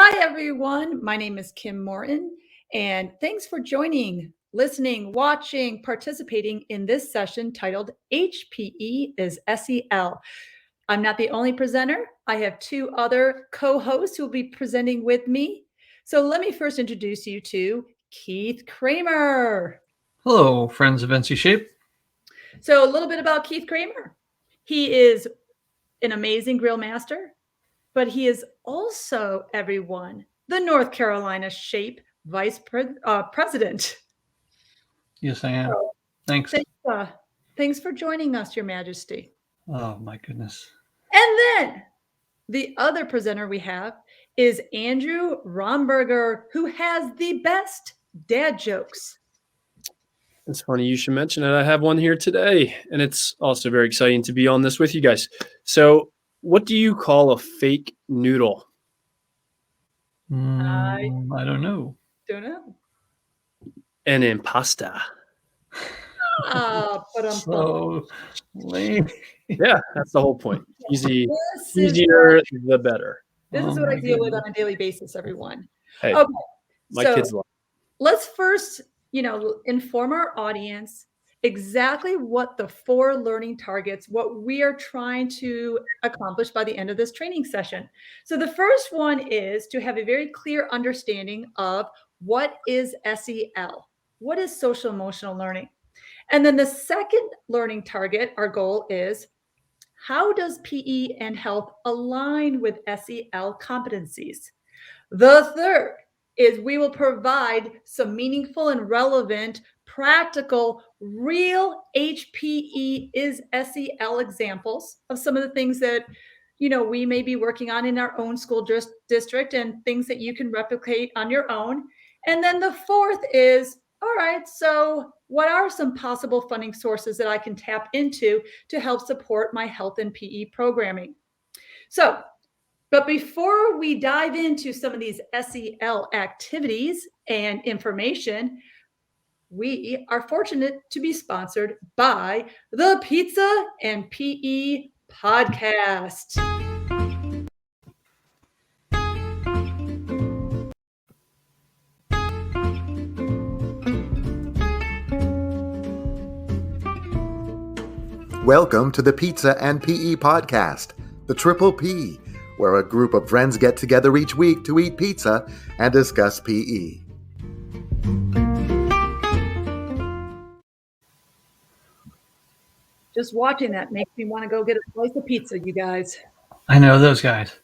Hi, everyone. My name is Kim Morton, and thanks for joining, listening, watching, participating in this session titled HPE is SEL. I'm not the only presenter. I have two other co-hosts who will be presenting with me. So let me first introduce you to Keith Kramer. Hello, friends of NC Shape. So a little bit about Keith Kramer. He is an amazing grill master, but he is also, everyone, the North Carolina Shape President. Yes, I am. So, Thanks. thanks for joining us, Your Majesty. Oh, my goodness. And then the other presenter we have is Andrew Romberger, who has the best dad jokes. It's funny you should mention it. I have one here today, and it's also very exciting to be on this with you guys. So, what do you call a fake noodle? I don't know. Don't know. An impasta. So lame. Yeah, that's the whole point. Easier, the better. This is what I deal with on a daily basis, everyone. Hey, okay, my kids love it. Let's first, inform our audience exactly what the 4 learning targets, what we are trying to accomplish by the end of this training session. So the first one is to have a very clear understanding of what is SEL, what is social emotional learning. And then the second learning target, our goal is, how does PE and health align with SEL competencies? The third is we will provide some meaningful and relevant, practical, real HPE is SEL examples of some of the things that we may be working on in our own school district and things that you can replicate on your own. And then the fourth is, all right, so what are some possible funding sources that I can tap into to help support my health and PE programming? But before we dive into some of these SEL activities and information, we are fortunate to be sponsored by the Pizza and PE podcast. Welcome to the Pizza and PE podcast, the Triple P, where a group of friends get together each week to eat pizza and discuss PE. Just watching that makes me want to go get a slice of pizza, you guys. I know those guys.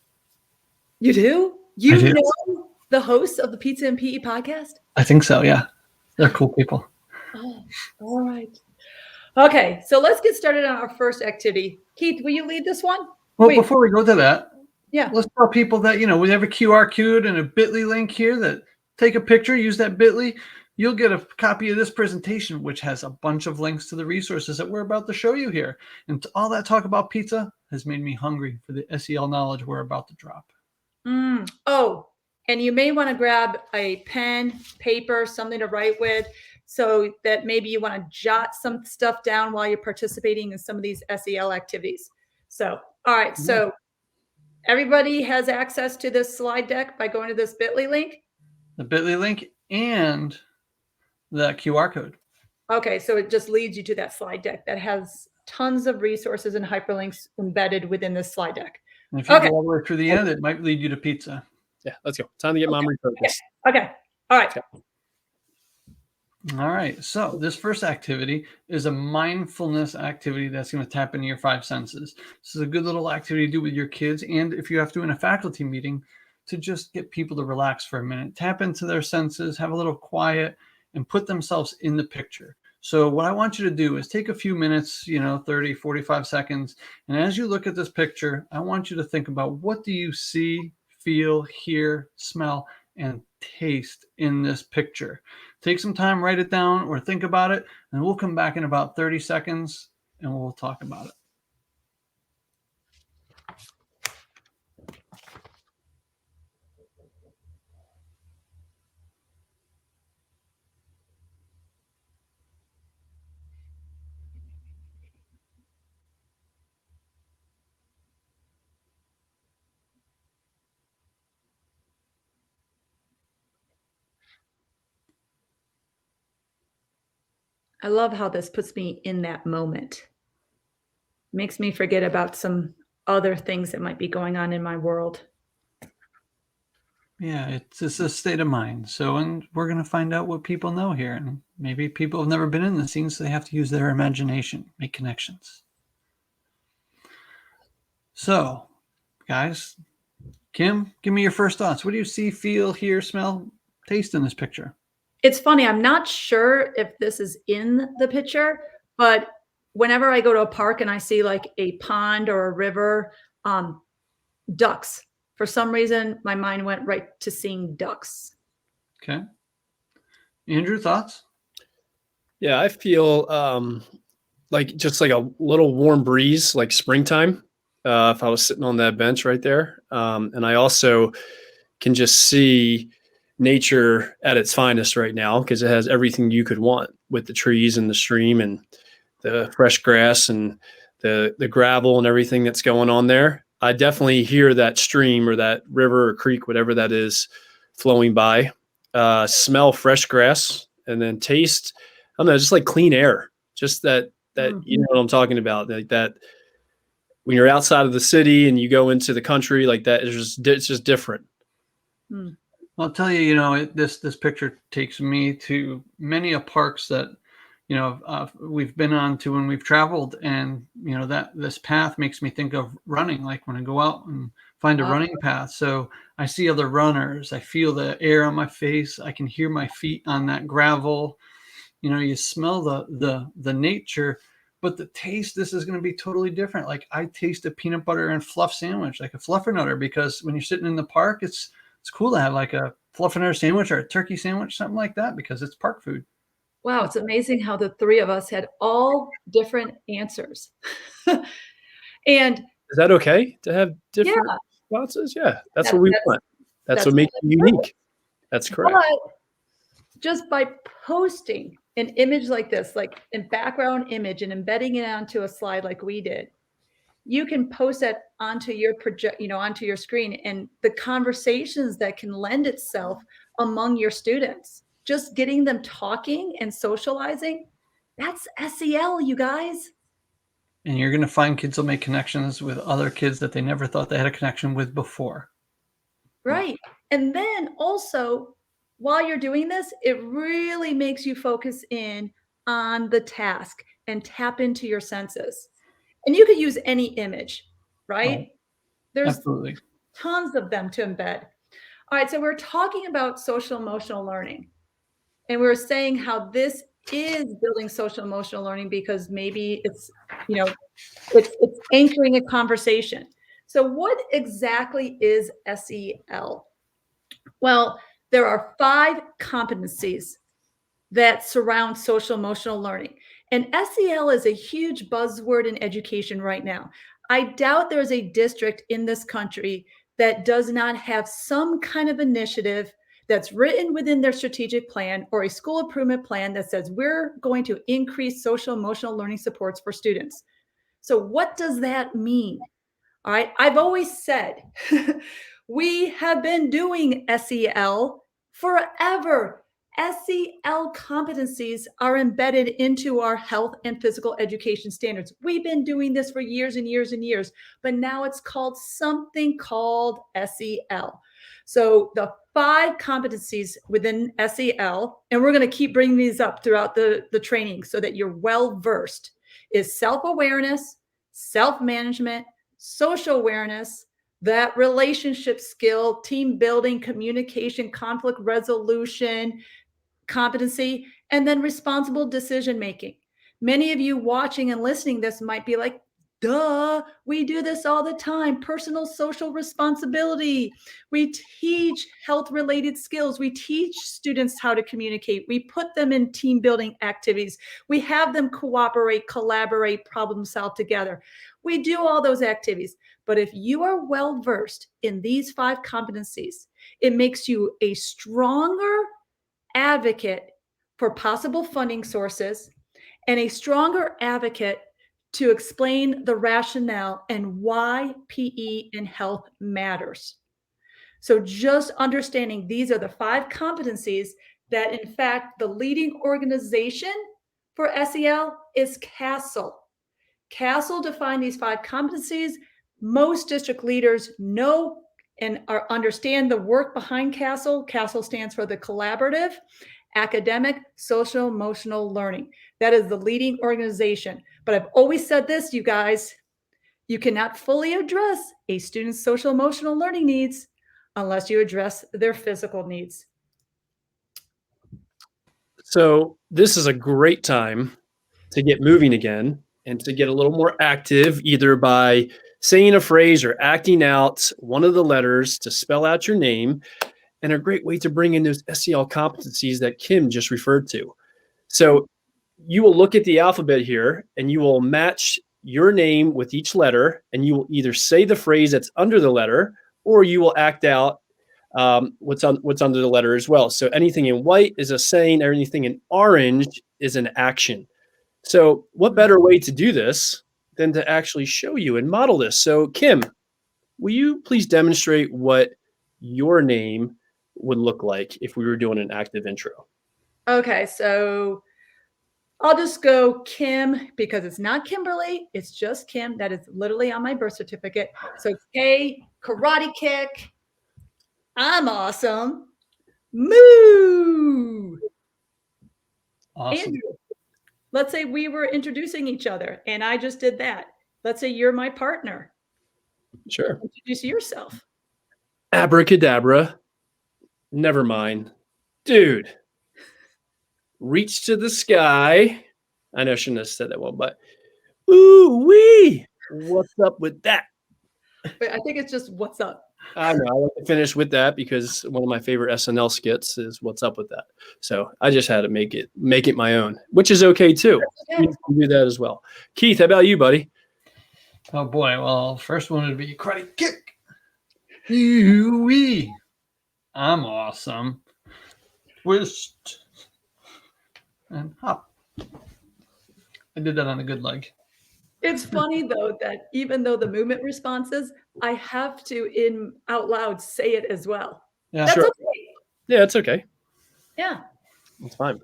You do? You know the hosts of the Pizza and PE podcast? I think so, yeah. They're cool people. Oh, all right. Okay, so let's get started on our first activity. Keith, will you lead this one? Well, before we go to that, yeah, let's tell people that, we have a QR code and a bit.ly link here that take a picture, use that bit.ly. You'll get a copy of this presentation, which has a bunch of links to the resources that we're about to show you here. And all that talk about pizza has made me hungry for the SEL knowledge we're about to drop. Oh, and you may want to grab a pen, paper, something to write with, so that maybe you want to jot some stuff down while you're participating in some of these SEL activities. So, all right. So everybody has access to this slide deck by going to this bit.ly link? The bit.ly link and the QR code. Okay. So it just leads you to that slide deck that has tons of resources and hyperlinks embedded within this slide deck. And if you go all the way through the end, it might lead you to pizza. Yeah, let's go. Time to get mom refocused. Okay. All right. All right. So this first activity is a mindfulness activity that's going to tap into your 5 senses. This is a good little activity to do with your kids. And if you have to in a faculty meeting, to just get people to relax for a minute, tap into their senses, have a little quiet, and put themselves in the picture. So what I want you to do is take a few minutes, 30, 45 seconds. And as you look at this picture, I want you to think about, what do you see, feel, hear, smell, and taste in this picture? Take some time, write it down, or think about it, and we'll come back in about 30 seconds and we'll talk about it. I love how this puts me in that moment. Makes me forget about some other things that might be going on in my world. Yeah, it's just a state of mind. So, and we're going to find out what people know here. And maybe people have never been in the scene, so they have to use their imagination, make connections. So, guys, Kim, give me your first thoughts. What do you see, feel, hear, smell, taste in this picture? It's funny, I'm not sure if this is in the picture, but whenever I go to a park and I see like a pond or a river, ducks. For some reason, my mind went right to seeing ducks. Okay. Andrew, thoughts? Yeah, I feel like just like a little warm breeze, like springtime. If I was sitting on that bench right there, and I also can just see nature at its finest right now because it has everything you could want with the trees and the stream and the fresh grass and the gravel and everything that's going on there. I definitely hear that stream or that river or creek, whatever that is, flowing by. Smell fresh grass, and then taste, I don't know, just like clean air. Just that you know what I'm talking about. Like that when you're outside of the city and you go into the country, like that, it's just different. Mm. I'll tell you, this picture takes me to many a parks that, we've been on to when we've traveled, and that this path makes me think of running. Like when I go out and find a running path, so I see other runners, I feel the air on my face, I can hear my feet on that gravel. You smell the nature, but the taste, this is going to be totally different. Like I taste a peanut butter and fluff sandwich, like a fluffernutter, because when you're sitting in the park, it's cool to have like a fluffernutter sandwich or a turkey sandwich, something like that, because it's park food. Wow, it's amazing how the three of us had all different answers. And Is that okay to have yeah, different responses? Yeah, that's that, what we that's want. That's that's what makes you perfect. unique. That's correct. But just by posting an image like this, like a background image, and embedding it onto a slide like we did, you can post it onto your project, onto your screen, and the conversations that can lend itself among your students, just getting them talking and socializing, that's SEL, you guys. And you're going to find kids will make connections with other kids that they never thought they had a connection with before. Right. And then also, while you're doing this, it really makes you focus in on the task and tap into your senses. And you could use any image, right? Oh, There's absolutely. tons of them to embed. All right, so we're talking about social emotional learning. And we're saying how this is building social emotional learning because maybe it's, it's anchoring a conversation. So what exactly is SEL? Well, there are 5 competencies that surround social emotional learning. And SEL is a huge buzzword in education right now. I doubt there's a district in this country that does not have some kind of initiative that's written within their strategic plan or a school improvement plan that says we're going to increase social emotional learning supports for students. So what does that mean? All right. I've always said we have been doing SEL forever. SEL competencies are embedded into our health and physical education standards. We've been doing this for years and years and years, but now it's called something called SEL. So the 5 competencies within SEL, and we're going to keep bringing these up throughout the training so that you're well versed, is self-awareness, self-management, social awareness, that relationship skill, team building, communication, conflict resolution, competency, and then responsible decision making. Many of you watching and listening this might be like, duh, we do this all the time. Personal social responsibility. We teach health related skills. We teach students how to communicate. We put them in team building activities. We have them cooperate, collaborate, problem solve together. We do all those activities. But if you are well versed in these 5 competencies, it makes you a stronger advocate for possible funding sources and a stronger advocate to explain the rationale and why PE in health matters. So just understanding these are the 5 competencies that in fact the leading organization for SEL is CASEL. CASEL defined these 5 competencies. Most district leaders know and understand the work behind CASEL. CASEL stands for the Collaborative, Academic, Social, Emotional Learning. That is the leading organization. But I've always said this, you guys, you cannot fully address a student's social emotional learning needs unless you address their physical needs. So this is a great time to get moving again and to get a little more active, either by saying a phrase or acting out one of the letters to spell out your name, and a great way to bring in those SEL competencies that Kim just referred to. So you will look at the alphabet here and you will match your name with each letter, and you will either say the phrase that's under the letter, or you will act out what's under the letter as well. So anything in white is a saying, anything in orange is an action. So what better way to do this than to actually show you and model this? So Kim, will you please demonstrate what your name would look like if we were doing an active intro? Okay, so I'll just go Kim because it's not Kimberly, it's just Kim. That is literally on my birth certificate. So K, karate kick, I'm awesome, moo. Awesome. Andrew, let's say we were introducing each other and I just did that. Let's say you're my partner. Sure. Introduce yourself. Abracadabra. Never mind. Dude. Reach to the sky. I know I shouldn't have said that well, but ooh wee. What's up with that? But I think it's just what's up. I know. I like to finish with that because one of my favorite SNL skits is "What's up with that." So I just had to make it my own, which is okay too. Okay. You can do that as well. Keith, how about you, buddy? Oh boy. Well, first one would be karate kick. Wee. I'm awesome. Twist and hop. I did that on a good leg. It's funny though that even though the movement responses, I have to in out loud say it as well. Yeah, That's sure. okay. Yeah, it's okay. Yeah. It's fine.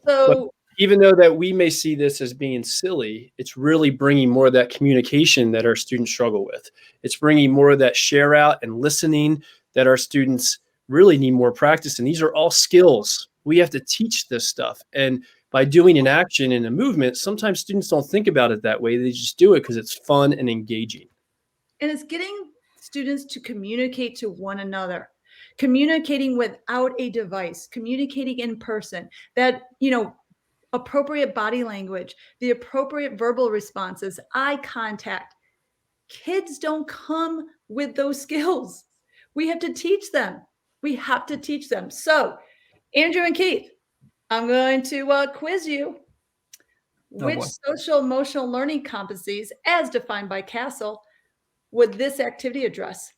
So Even though that we may see this as being silly, it's really bringing more of that communication that our students struggle with. It's bringing more of that share out and listening that our students really need more practice. And these are all skills. We have to teach this stuff. And by doing an action and a movement, sometimes students don't think about it that way. They just do it because it's fun and engaging. and it's getting students to communicate to one another, communicating without a device, communicating in person, that, appropriate body language, the appropriate verbal responses, eye contact. Kids don't come with those skills. We have to teach them. We have to teach them. So, Andrew and Keith, I'm going to quiz you. Which boy. social emotional learning competencies, as defined by CASEL, would this activity address?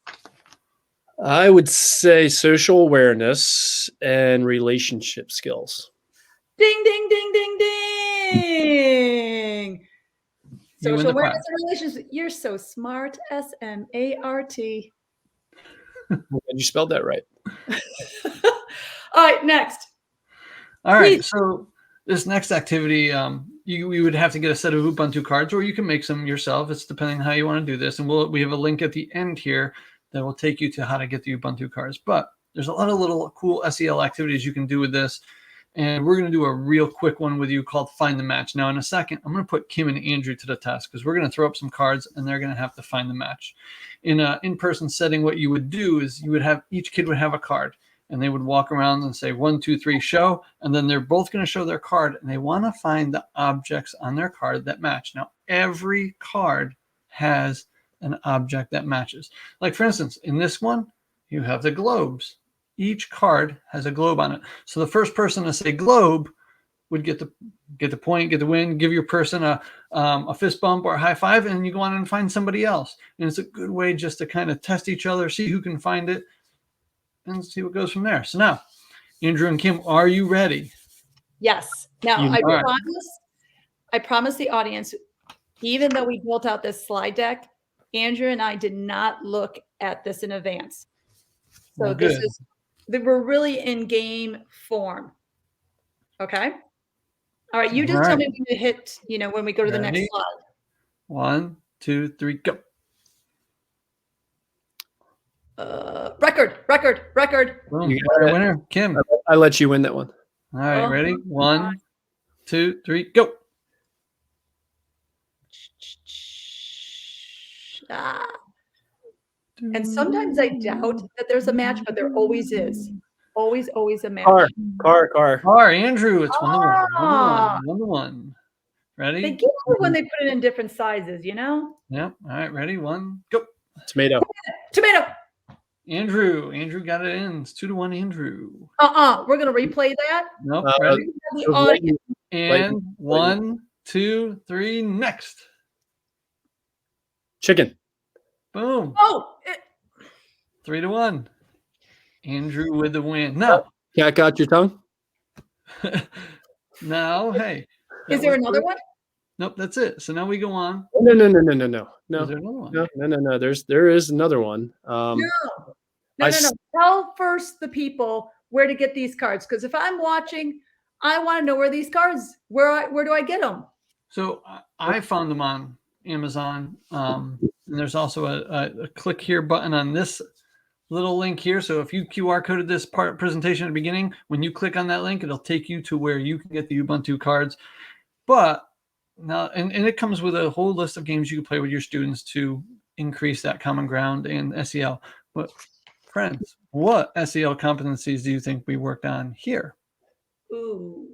I would say social awareness and relationship skills. Ding, ding, ding, ding, ding. You win Social the awareness prize. and relationships. You're so smart. SMART. You spelled that right. All right, next. All right. Keith. So this next activity, we would have to get a set of Ubuntu cards, or you can make some yourself. It's depending on how you want to do this. And we have a link at the end here that will take you to how to get the Ubuntu cards. But there's a lot of little cool SEL activities you can do with this. And we're going to do a real quick one with you called Find the Match. Now, in a second, I'm going to put Kim and Andrew to the test because we're going to throw up some cards and they're going to have to find the match. In an in-person setting, what you would do is each kid would have a card and they would walk around and say 1, 2, 3, show. And then they're both going to show their card and they want to find the objects on their card that match. Now, every card has an object that matches. Like, for instance, in this one, you have the globes. Each card has a globe on it. So the first person to say globe would get the point, get the win, give your person a fist bump or a high five, and you go on and find somebody else. And it's a good way just to kind of test each other, see who can find it, and see what goes from there. So now, Andrew and Kim, are you ready? Yes. Now, All I promise the audience, even though we built out this slide deck, Andrew and I did not look at this in advance. So Well, this good. is, we're really in game form. Okay. All right, you just All tell right. me when you hit, when we go to the next Ready? slide. 1, 2, 3, go. Record. Boom. You got it. Winner, Kim. I let you win that one. All right, Oh, ready? 1, 2, 3, go. Ah. And sometimes I doubt that there's a match, but there always is. Always a match. Car. Andrew, it's 1-1. Ah. 1-1. Ready? They get you when they put it in different sizes, Yep. All right, ready? 1, go. Tomato. Andrew got it in. It's 2-1, Andrew. We're gonna replay that. Nope. Ready? The audience. And 1, 2, 3, next. Chicken. Boom. Oh, 3-1. Andrew with the win. Now, Cat got your tongue? now, hey. is there another one? Nope, that's it. So now we go on. No. Is there another one? No. There is another one. No. I Tell first the people where to get these cards, because if I'm watching, I want to know where these cards. Where do I get them? So I found them on Amazon. And there's also a click here button on this little link here. So if you QR coded this presentation at the beginning, when you click on that link, it'll take you to where you can get the Ubuntu cards. But now, and it comes with a whole list of games you can play with your students to increase that common ground in SEL. But friends, what SEL competencies do you think we worked on here? Ooh.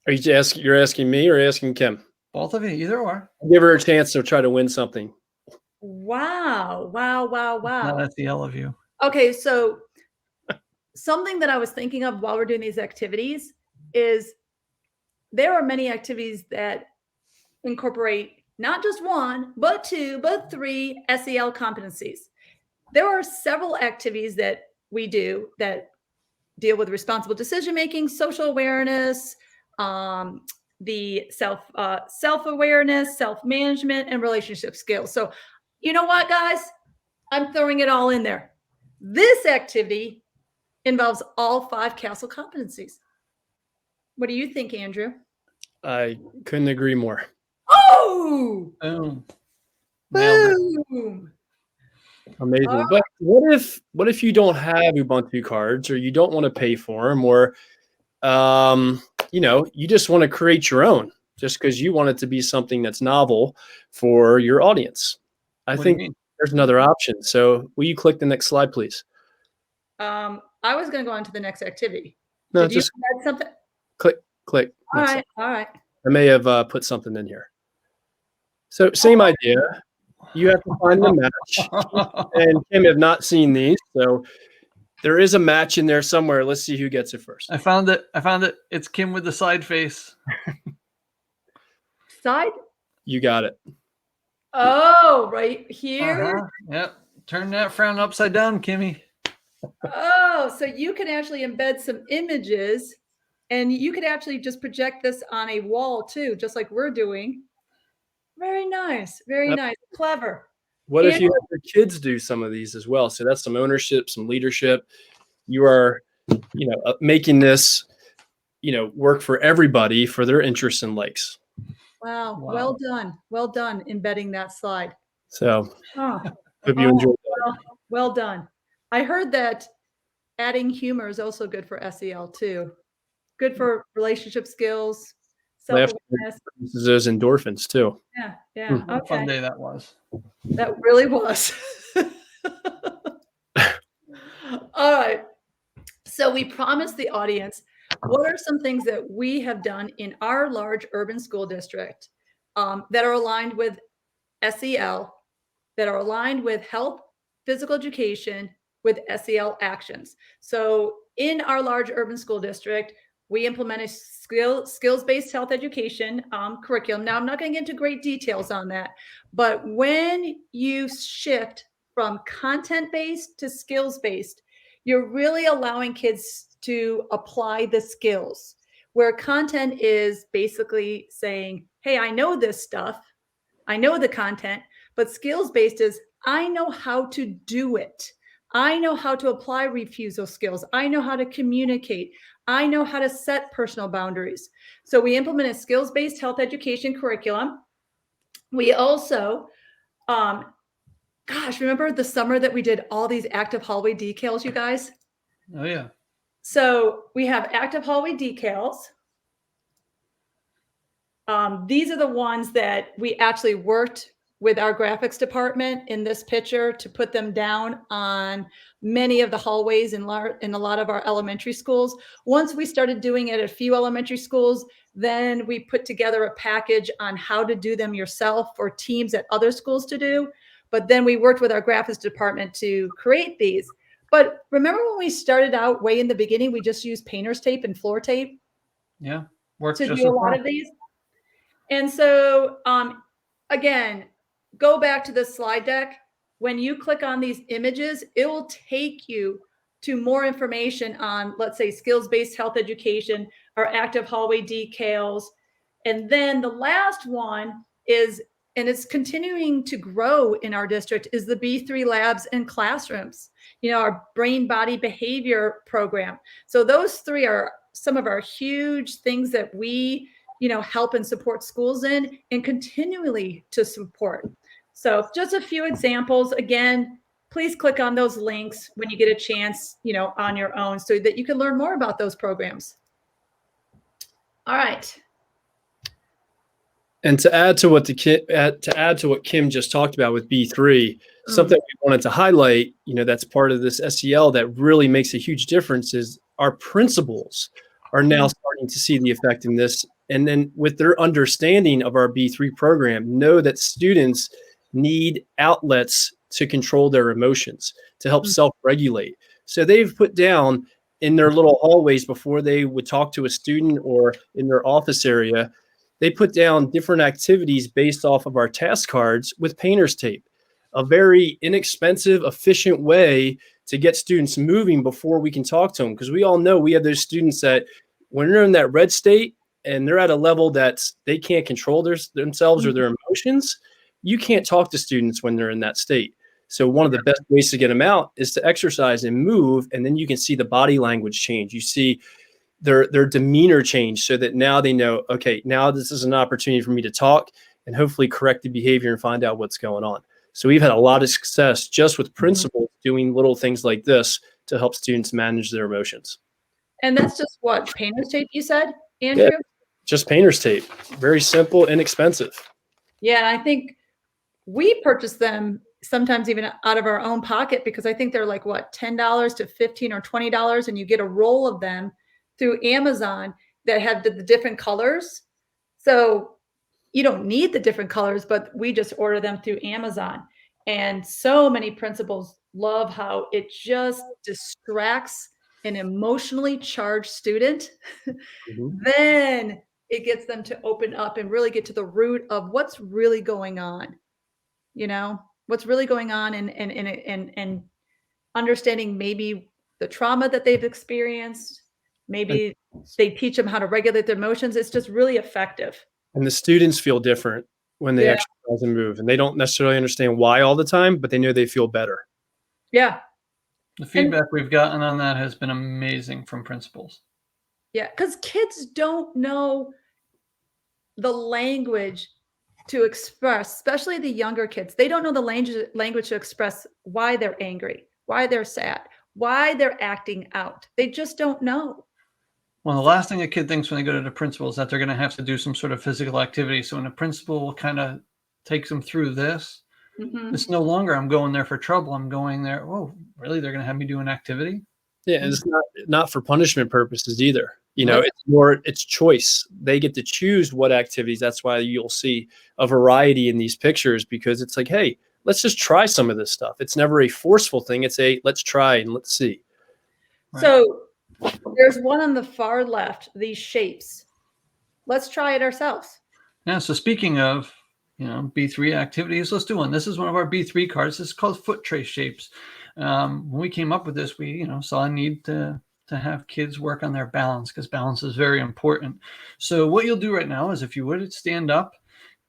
You're asking me or asking Kim? Both of you, either or. Give her a chance to try to win something. Wow. Not SEL of you. Okay, so something that I was thinking of while we're doing these activities is there are many activities that incorporate not just one, but two, but three SEL competencies. There are several activities that we do that deal with responsible decision-making, social awareness, the self-awareness, self-management, and relationship skills. So you know what, guys? I'm throwing it all in there. This activity involves all 5 CASEL competencies. What do you think, Andrew? I couldn't agree more. Oh! Boom. Nailed it. Boom! Amazing. But what if you don't have Ubuntu cards, or you don't want to pay for them, or you just want to create your own just because you want it to be something that's novel for your audience? I think there's another option. So will you click the next slide, please? I was going to go on to the next activity. No, Did just you add something? click. All right. I may have put something in here. So same idea. You have to find the match. And Kim have not seen these, so there is a match in there somewhere. Let's see who gets it first. I found it. It's Kim with the side face. Side? You got it. Oh, right here. Yep. Turn that frown upside down, Kimmy. Oh, so you can actually embed some images, and you could actually just project this on a wall too, just like we're doing. Very nice. Very nice. Clever. What if you have your kids do some of these as well? So that's some ownership, some leadership. You are, making this, work for everybody for their interests and likes. Wow. Well done. Well done embedding that slide. So hope you enjoyed that. Well done. I heard that adding humor is also good for SEL too. Good for relationship skills, self-awareness. Those endorphins too. Yeah. What a fun day that was. That really was. All right. So we promised the audience, what are some things that we have done in our large urban school district that are aligned with SEL, that are aligned with health, physical education, with SEL actions. So in our large urban school district, we implement a skills-based health education curriculum. Now, I'm not going to get into great details on that, but when you shift from content-based to skills-based, you're really allowing kids to apply the skills, where content is basically saying, hey, I know this stuff, I know the content, but skills-based is, I know how to do it. I know how to apply refusal skills. I know how to communicate. I know how to set personal boundaries. So we implement a skills-based health education curriculum. We also, remember the summer that we did all these active hallway decals, you guys? Oh yeah. So we have active hallway decals. These are the ones that we actually worked with our graphics department in this picture to put them down on many of the hallways in a lot of our elementary schools. Once we started doing it at a few elementary schools, then we put together a package on how to do them yourself or teams at other schools to do. But then we worked with our graphics department to create these. But remember when we started out way in the beginning, we just used painter's tape and floor tape Yeah. Works to just do a as lot well. of these? And so, again, go back to the slide deck. When you click on these images, it will take you to more information on, let's say, skills-based health education or active hallway decals. And then the last one is, and it's continuing to grow in our district, is the B3 labs and classrooms, our brain body behavior program. So those three are some of our huge things that we help and support schools in and continually to support. So just a few examples. Again, please click on those links when you get a chance, on your own so that you can learn more about those programs. All right. And to add to what Kim just talked about with B3, something we wanted to highlight, that's part of this SEL that really makes a huge difference is our principals are now starting to see the effect in this. And then with their understanding of our B3 program, know that students need outlets to control their emotions, to help self-regulate. So they've put down in their little hallways before they would talk to a student or in their office area, they put down different activities based off of our task cards with painter's tape, a very inexpensive, efficient way to get students moving before we can talk to them. Because we all know we have those students that when they're in that red state and they're at a level that they can't control themselves or their emotions, you can't talk to students when they're in that state. So one of the best ways to get them out is to exercise and move, and then you can see the body language change. You see their demeanor change so that now they know, okay, now this is an opportunity for me to talk and hopefully correct the behavior and find out what's going on. So we've had a lot of success just with principals doing little things like this to help students manage their emotions. And that's just what, painter's tape, you said, Andrew? Yeah, just painter's tape. Very simple, inexpensive. Yeah, and I think we purchase them sometimes even out of our own pocket because I think they're like, what, $10 to $15 or $20, and you get a roll of them through Amazon that have the different colors. So you don't need the different colors, but we just order them through Amazon. And so many principals love how it just distracts an emotionally charged student. Then it gets them to open up and really get to the root of what's really going on, what's really going on and understanding maybe the trauma that they've experienced. Maybe they teach them how to regulate their emotions. It's just really effective. And the students feel different when they exercise and move, and they don't necessarily understand why all the time, but they know they feel better. Yeah. The feedback we've gotten on that has been amazing from principals. Yeah, because kids don't know the language to express, especially the younger kids. They don't know the language to express why they're angry, why they're sad, why they're acting out. They just don't know. Well, the last thing a kid thinks when they go to the principal is that they're going to have to do some sort of physical activity. So when a principal kind of takes them through this, it's no longer I'm going there for trouble. I'm going there. Oh, really? They're going to have me do an activity? Yeah, and it's not for punishment purposes either. It's choice. They get to choose what activities. That's why you'll see a variety in these pictures, because it's like, hey, let's just try some of this stuff. It's never a forceful thing. It's a let's try and let's see. Right. So there's one on the far left, these shapes. Let's try it ourselves. Yeah. So speaking of, B3 activities, let's do one. This is one of our B3 cards. This is called foot trace shapes. When we came up with this, we, saw a need to have kids work on their balance, because balance is very important. So what you'll do right now is, if you would, stand up,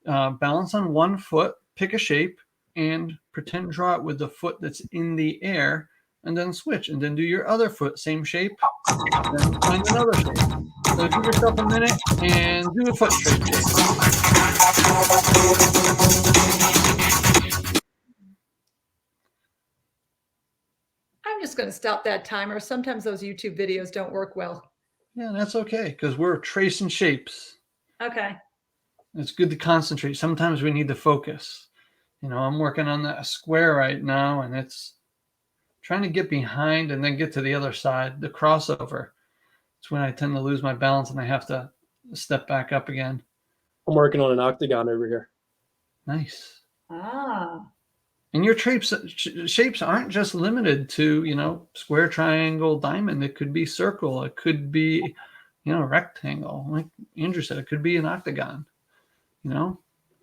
balance on one foot, pick a shape, and pretend draw it with the foot that's in the air and then switch, and then do your other foot, same shape, then find another shape. So give yourself a minute and do a foot straight shape. I'm just going to stop that timer. Sometimes those YouTube videos don't work well. Yeah, that's okay, because we're tracing shapes. Okay. It's good to concentrate. Sometimes we need to focus. I'm working on that square right now, and it's trying to get behind and then get to the other side, the crossover. It's when I tend to lose my balance and I have to step back up again. I'm working on an octagon over here. Nice. Ah. And your shapes aren't just limited to, square, triangle, diamond. It could be circle. It could be, rectangle. Like Andrew said, it could be an octagon.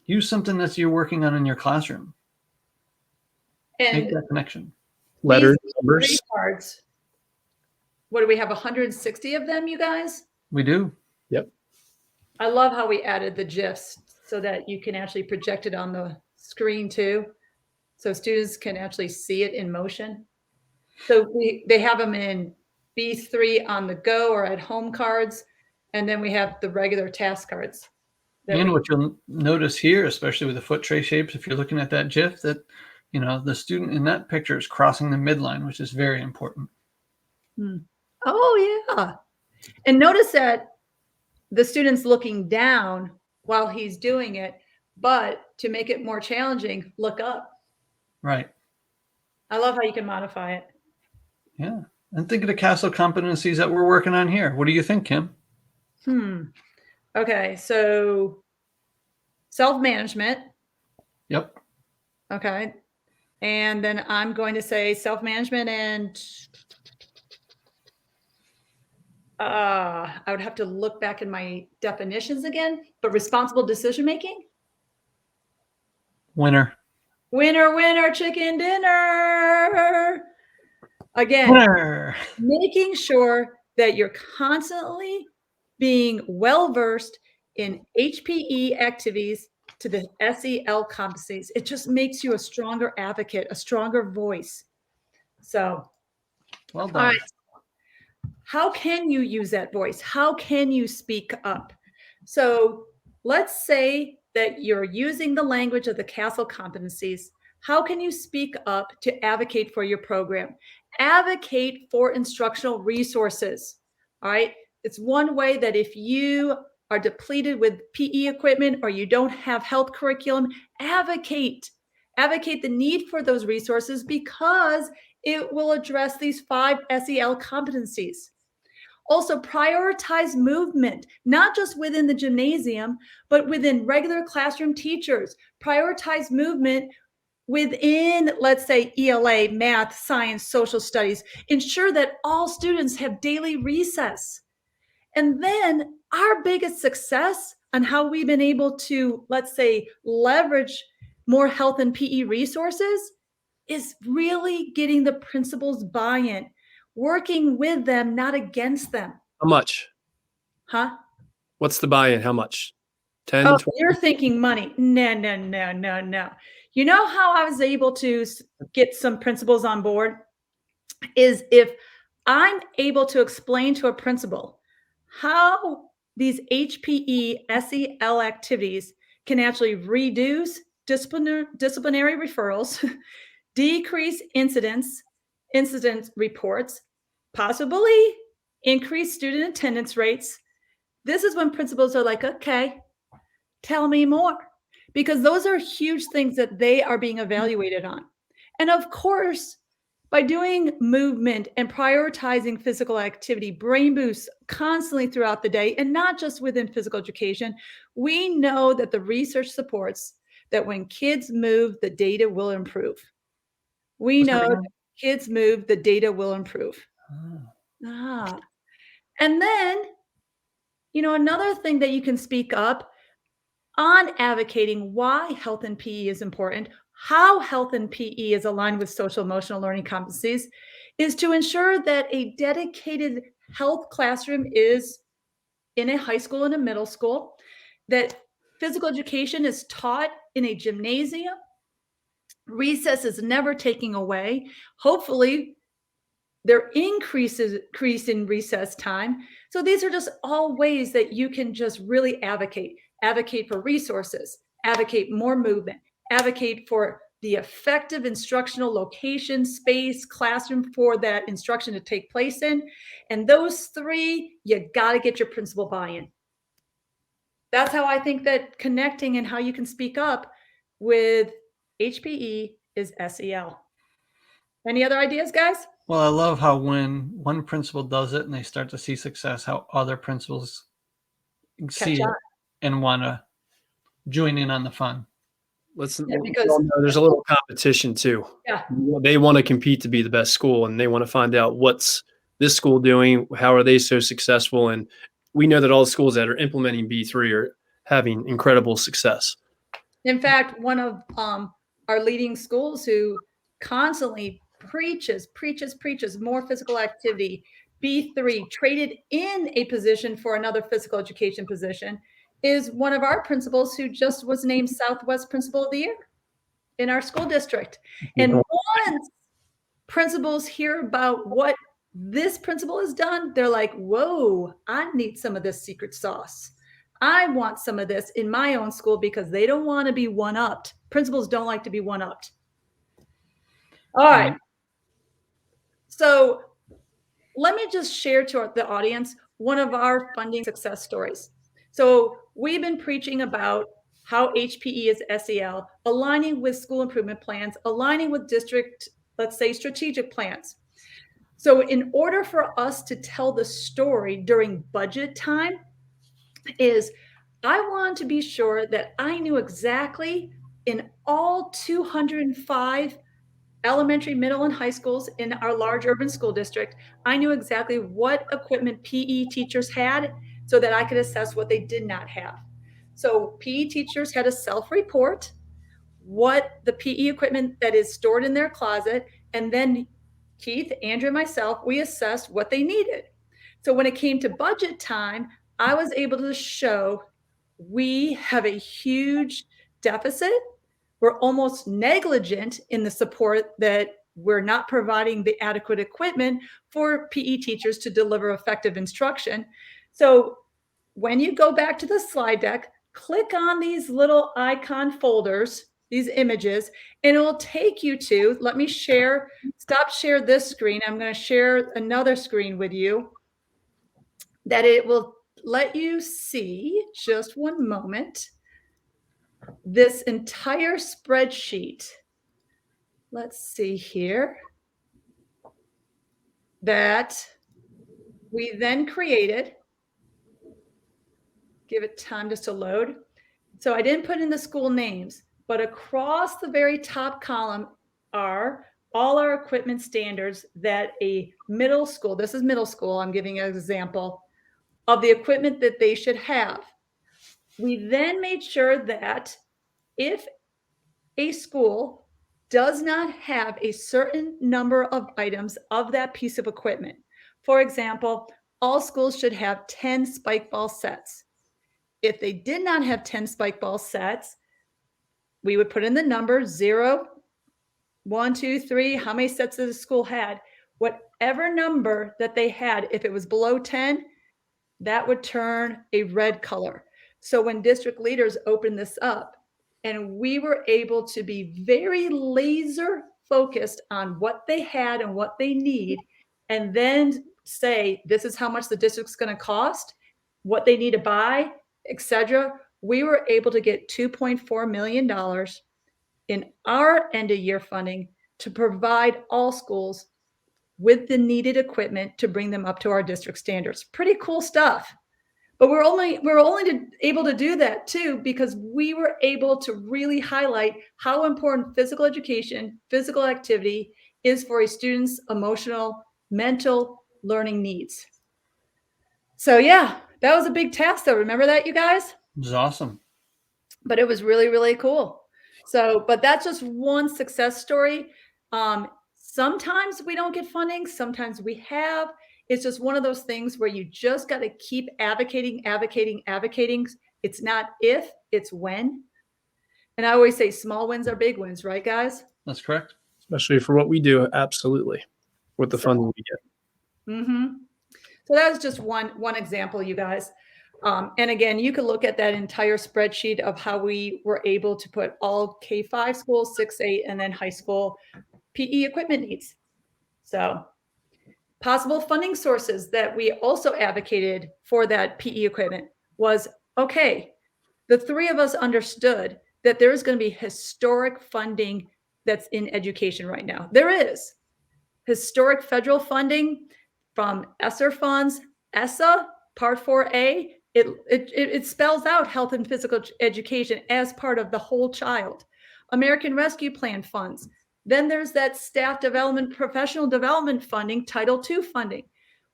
Use something that you're working on in your classroom. And make that connection. Letters, these numbers. three cards. What do we have? 160 of them, you guys? We do. Yep. I love how we added the GIFs so that you can actually project it on the screen too. So students can actually see it in motion. So they have them in B3 on the go or at home cards. And then we have the regular task cards. And what you'll notice here, especially with the foot tray shapes, if you're looking at that GIF, that the student in that picture is crossing the midline, which is very important. Oh, yeah. And notice that the student's looking down while he's doing it, but to make it more challenging, look up. Right. I love how you can modify it. Yeah. And think of the CASEL competencies that we're working on here. What do you think, Kim? Okay, so self-management. Yep. Okay. And then I'm going to say self-management and I would have to look back in my definitions again, but responsible decision-making. Winner. Winner, winner, chicken dinner. Again, Winner. making sure that you're constantly being well-versed in HPE activities to the SEL competencies. It just makes you a stronger advocate, a stronger voice. So, Well done. all right. How can you use that voice? How can you speak up? So let's say that you're using the language of the CASEL competencies. How can you speak up to advocate for your program? Advocate for instructional resources. All right. It's one way that if you are depleted with PE equipment or you don't have health curriculum, advocate the need for those resources because it will address these 5 SEL competencies. Also, prioritize movement, not just within the gymnasium, but within regular classroom teachers. Prioritize movement within, let's say, ELA, math, science, social studies. Ensure that all students have daily recess. And then our biggest success on how we've been able to, let's say, leverage more health and PE resources is really getting the principals' buy-in, working with them, not against them. How much? Huh? What's the buy-in? How much? 10, Oh, 20? you're thinking money. No. You know how I was able to get some principals on board is if I'm able to explain to a principal how these HPE SEL activities can actually reduce disciplinary referrals, decrease incident reports, possibly increase student attendance rates. This is when principals are like, okay, tell me more, because those are huge things that they are being evaluated on. And of course, by doing movement and prioritizing physical activity, brain boosts constantly throughout the day, and not just within physical education, we know that the research supports that when kids move, the data will improve. We know that kids move, the data will improve. And then, another thing that you can speak up on advocating why health and PE is important, how health and PE is aligned with social emotional learning competencies, is to ensure that a dedicated health classroom is in a high school and a middle school, that physical education is taught in a gymnasium. Recess is never taking away. Hopefully, Their increase in recess time. So these are just all ways that you can just really advocate for resources, advocate more movement, advocate for the effective instructional location, space, classroom for that instruction to take place in. And those three, you got to get your principal buy-in. That's how I think that connecting and how you can speak up with HPE is SEL. Any other ideas, guys? Well, I love how when one principal does it and they start to see success, how other principals see it and want to join in on the fun. Listen, Yeah, because there's a little competition too. Yeah. They want to compete to be the best school, and they want to find out what's this school doing, how are they so successful, and we know that all the schools that are implementing B3 are having incredible success. In fact, one of our leading schools who constantly preaches more physical activity, B3, traded in a position for another physical education position, is one of our principals who just was named Southwest Principal of the Year in our school district. And once principals hear about what this principal has done, they're like, whoa, I need some of this secret sauce. I want some of this in my own school, because they don't want to be one-upped. Principals don't like to be one-upped. All right. So let me just share to the audience one of our funding success stories. So we've been preaching about how HPE is SEL, aligning with school improvement plans, aligning with district, let's say, strategic plans. So in order for us to tell the story during budget time, is I want to be sure that I knew exactly in all 205 elementary, middle, and high schools in our large urban school district, I knew exactly what equipment PE teachers had so that I could assess what they did not have. So PE teachers had a self-report, what the PE equipment that is stored in their closet, and then Keith, Andrew, and myself, we assessed what they needed. So when it came to budget time, I was able to show we have a huge deficit. We're almost negligent in the support, that we're not providing the adequate equipment for PE teachers to deliver effective instruction. So when you go back to the slide deck, click on these little icon folders, these images, and it will take you to, let me share this screen. I'm going to share another screen with you that it will let you see, just one moment, this entire spreadsheet. Let's see here, that we then created. Give it time just to load. So I didn't put in the school names, but across the very top column are all our equipment standards that a middle school, this is middle school, I'm giving an example of the equipment that they should have. We then made sure that if a school does not have a certain number of items of that piece of equipment, for example, all schools should have 10 spike ball sets. If they did not have 10 spike ball sets, we would put in the number 0, 1, 2, 3, how many sets the school had. Whatever number that they had, if it was below 10, that would turn a red color. So when district leaders opened this up, and we were able to be very laser focused on what they had and what they need, and then say, this is how much the district's going to cost, what they need to buy, etc. We were able to get $2.4 million in our end of year funding to provide all schools with the needed equipment to bring them up to our district standards. Pretty cool stuff. But we're only able to do that too because we were able to really highlight how important physical education, physical activity is for a student's emotional, mental learning needs. So yeah, that was a big task though. Remember that, you guys? It was awesome. But it was really, really cool. So, but that's just one success story. Sometimes we don't get funding. Sometimes we have. It's just one of those things where you just got to keep advocating. It's not if, it's when. And I always say small wins are big wins, right, guys? That's correct. Especially for what we do. Absolutely. with the So- funding we get. So that was just one example, you guys. And again, you could look at that entire spreadsheet of how we were able to put all K-5 schools, 6, 8, and then high school PE equipment needs. So possible funding sources that we also advocated for that PE equipment was, okay, the three of us understood that there is going to be historic funding that's in education right now. There is historic federal funding from ESSER funds, ESSA, Part 4A. It spells out health and physical education as part of the whole child. American Rescue Plan funds. Then there's that staff development, professional development funding, Title II funding.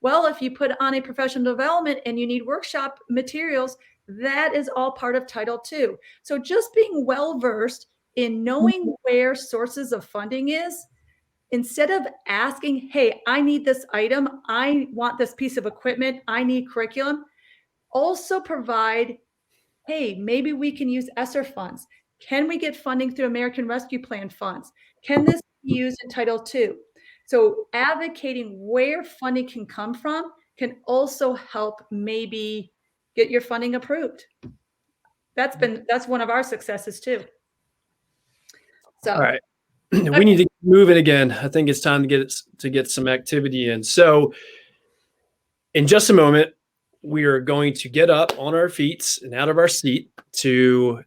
Well, if you put on a professional development and you need workshop materials, that is all part of Title II. So just being well-versed in knowing where sources of funding is, instead of asking, hey, I need this item, I want this piece of equipment, I need curriculum, also provide, hey, maybe we can use ESSER funds. Can we get funding through American Rescue Plan funds? Can this be used in Title II? So advocating where funding can come from can also help maybe get your funding approved. That's one of our successes too. So All right. We need to move it again. I think it's time to get some activity in. So in just a moment, we are going to get up on our feet and out of our seat to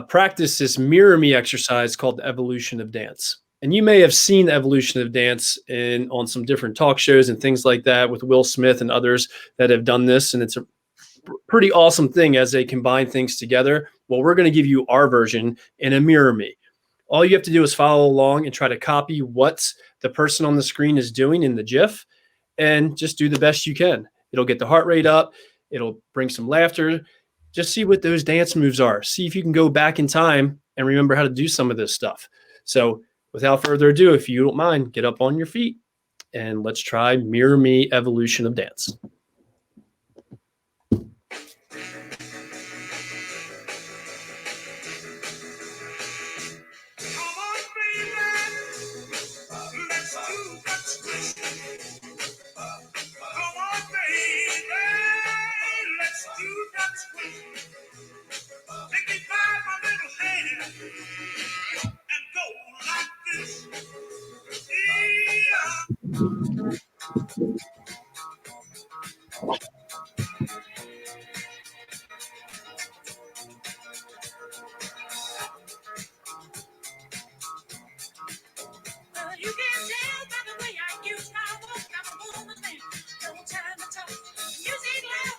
practice this mirror me exercise called the evolution of dance. And you may have seen the evolution of dance on some different talk shows and things like that with Will Smith and others that have done this. And it's a pretty awesome thing as they combine things together. Well, we're going to give you our version in a mirror me. All you have to do is follow along and try to copy what the person on the screen is doing in the GIF and just do the best you can. It'll get the heart rate up. It'll bring some laughter. Just see what those dance moves are. See if you can go back in time and remember how to do some of this stuff. So without further ado, if you don't mind, get up on your feet and let's try Mirror Me Evolution of Dance. You can tell by the way I use my voice. I'm a woman man. No time to talk. Music loud.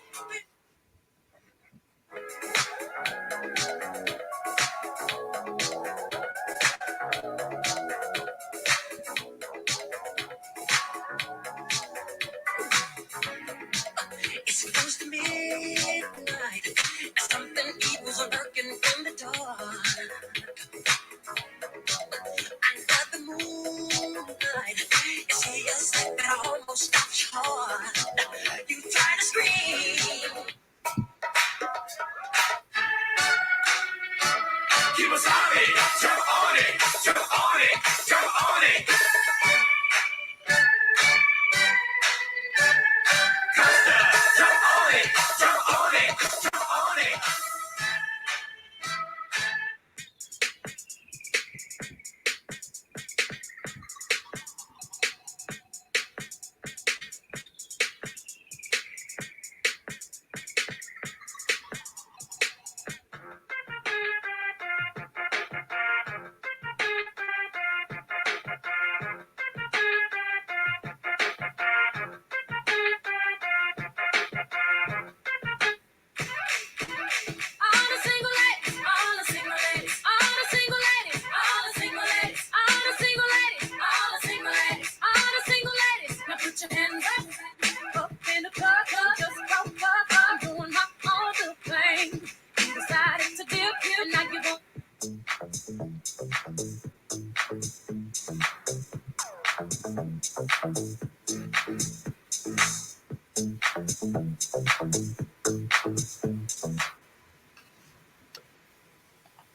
It's close to midnight. Something evil's lurking in the dark. Under the moonlight, it's just like that almost stops your heart. You try to scream. Keep us on it, jump on it, jump on it, jump on it. Costa, jump on it, jump on it, jump on it.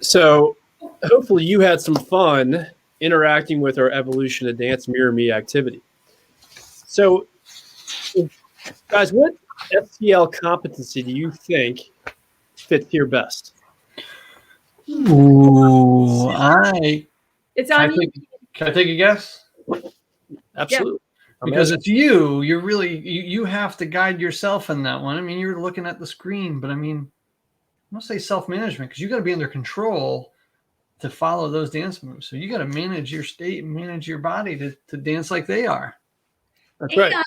So hopefully you had some fun interacting with our Evolution of Dance Mirror Me activity. So, guys, what SEL competency do you think fits here best? Ooh, It's can I on you. take a guess? Absolutely. Because it's you. You're really you have to guide yourself in that one. I mean, you're looking at the screen, but I mean, I'm gonna say self-management because you got to be under control to follow those dance moves. So you got to manage your state and manage your body to dance like they are. That's right. And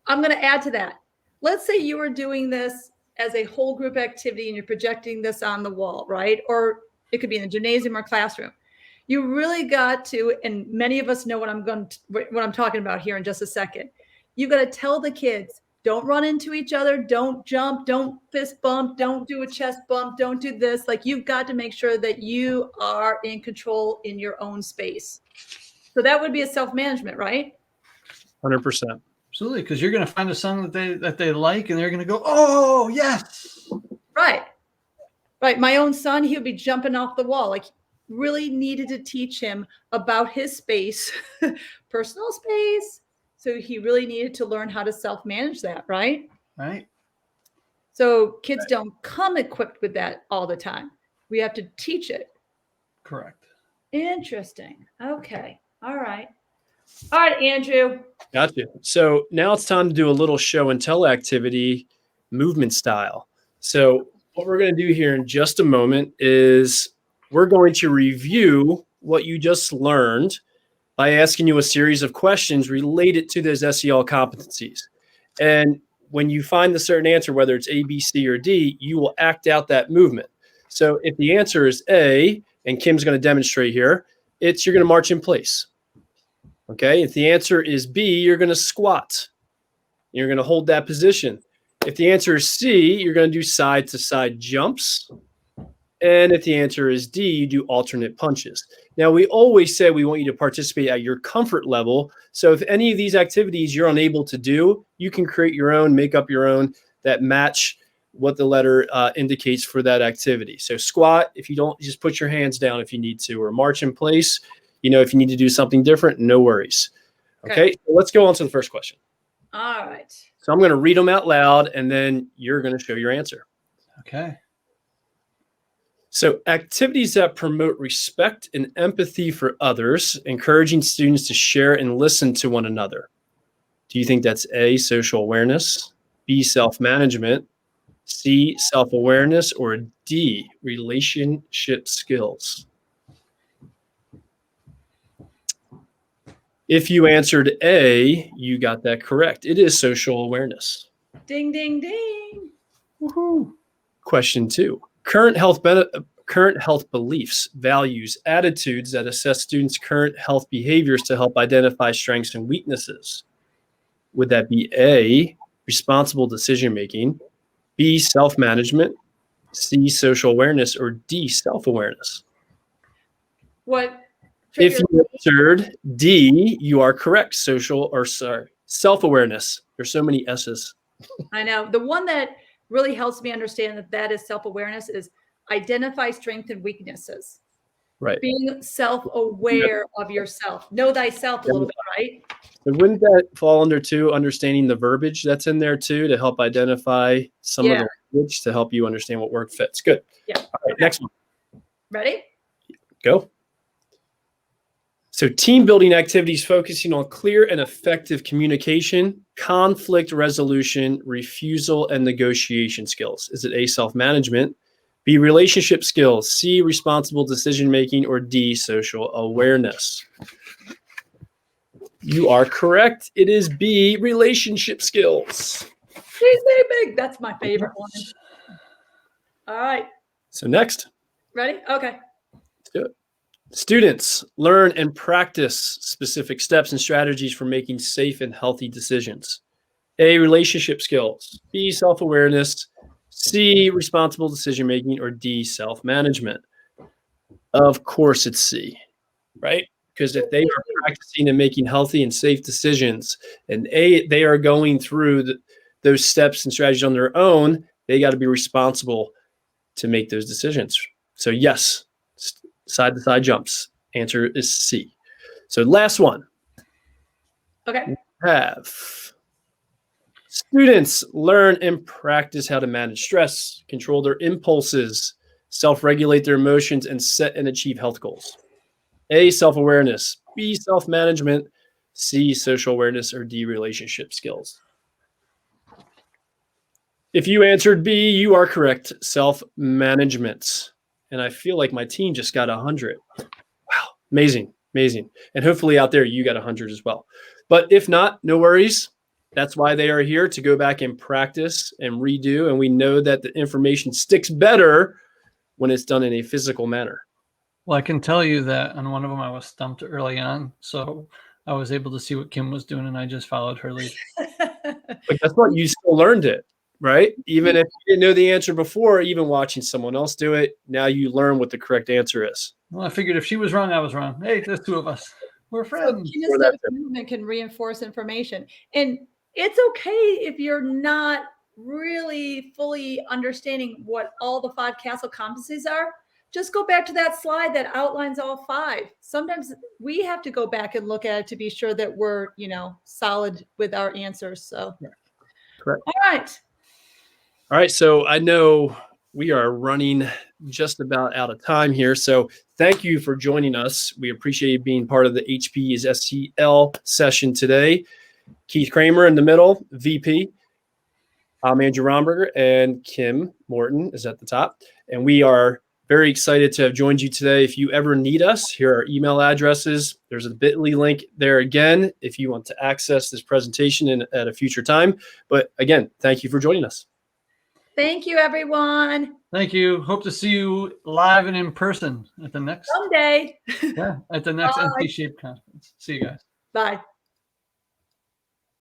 I'm going to add to that. Let's say you are doing this as a whole group activity and you're projecting this on the wall, right? Or it could be in the gymnasium or classroom. You really got to, and many of us know what I'm talking about here in just a second. You got to tell the kids, don't run into each other, don't jump, don't fist bump, don't do a chest bump, don't do this. Like you've got to make sure that you are in control in your own space. So that would be a self-management, right? 100%. Absolutely, because you're going to find a song that they like, and they're going to go, "Oh, yes!" Right. My own son, he would be jumping off the wall. Like, really needed to teach him about his space, personal space. So he really needed to learn how to self-manage that, right? Right. So kids don't come equipped with that all the time. We have to teach it. Correct. Interesting. Okay. All right. All right, Andrew. Gotcha. So now it's time to do a little show and tell activity, movement style. So what we're going to do here in just a moment is we're going to review what you just learned by asking you a series of questions related to those SEL competencies. And when you find the certain answer, whether it's A, B, C, or D, you will act out that movement. So if the answer is A, and Kim's going to demonstrate here, it's you're going to march in place. Okay. If the answer is B, you're going to squat. You're going to hold that position. If the answer is C, you're going to do side to side jumps. And if the answer is D, you do alternate punches. Now, we always say we want you to participate at your comfort level. So if any of these activities you're unable to do, you can create your own, make up your own that match what the letter indicates for that activity. So squat, if you don't, just put your hands down if you need to, or march in place. You know, if you need to do something different, no worries. Okay, so let's go on to the first question. All right. So I'm going to read them out loud, and then you're going to show your answer. Okay. So activities that promote respect and empathy for others, encouraging students to share and listen to one another. Do you think that's A, social awareness, B, self-management, C, self-awareness, or D, relationship skills? If you answered A, you got that correct. It is social awareness. Ding, ding, ding. Woohoo. Question 2. Current health beliefs, values, attitudes that assess students' current health behaviors to help identify strengths and weaknesses. Would that be A, responsible decision-making, B, self-management, C, social awareness, or D, self-awareness? What? If you answered D, you are correct. Self-awareness. There's so many S's. I know. The one that really helps me understand that is self-awareness is identify strengths and weaknesses. Right. Being self-aware of yourself. Know thyself a little bit, right? So wouldn't that fall under too, understanding the verbiage that's in there too, to help identify some of the language to help you understand what word fits? Good. Yeah. All right, next one. Ready? Go. So team building activities focusing on clear and effective communication, conflict resolution, refusal, and negotiation skills. Is it A, self-management, B, relationship skills, C, responsible decision-making, or D, social awareness? You are correct. It is B, relationship skills. Big. That's my favorite one. All right. So next. Ready? Okay. Let's do it. Students learn and practice specific steps and strategies for making safe and healthy decisions. A, relationship skills, B, self-awareness, C, responsible decision-making, or D, self-management. Of course it's C, right? Because if they are practicing and making healthy and safe decisions, and they are going through those steps and strategies on their own, they got to be responsible to make those decisions. So yes, side-to-side jumps. Answer is C. So last one. Okay. have students learn and practice how to manage stress, control their impulses, self-regulate their emotions, and set and achieve health goals. A, self-awareness. B, self-management. C, social awareness, or D, relationship skills. If you answered B, you are correct. Self-management. And I feel like my team just got 100. Wow, amazing, amazing. And hopefully out there you got 100 as well. But if not, no worries. That's why they are here, to go back and practice and redo. And we know that the information sticks better when it's done in a physical manner. Well, I can tell you that on one of them I was stumped early on, so I was able to see what Kim was doing, and I just followed her lead. But guess what? You still learned it, right? Even if you didn't know the answer before, even watching someone else do it, now you learn what the correct answer is. Well, I figured if she was wrong, I was wrong. Hey, there's two of us. We're So friends. kinesthetic movement can reinforce information. And it's okay if you're not really fully understanding what all the 5 castle competencies are. Just go back to that slide that outlines all 5. Sometimes we have to go back and look at it to be sure that we're, solid with our answers. So, Correct. All right. All right. So I know we are running just about out of time here. So thank you for joining us. We appreciate you being part of the HP's SEL session today. Keith Kramer in the middle, VP. I'm Andrew Romberger, and Kim Morton is at the top. And we are very excited to have joined you today. If you ever need us, here are our email addresses. There's a bit.ly link there again if you want to access this presentation at a future time. But again, thank you for joining us. Thank you, everyone. Thank you. Hope to see you live and in person at the next Someday. at the next Bye. NC Shape conference. See you guys. Bye.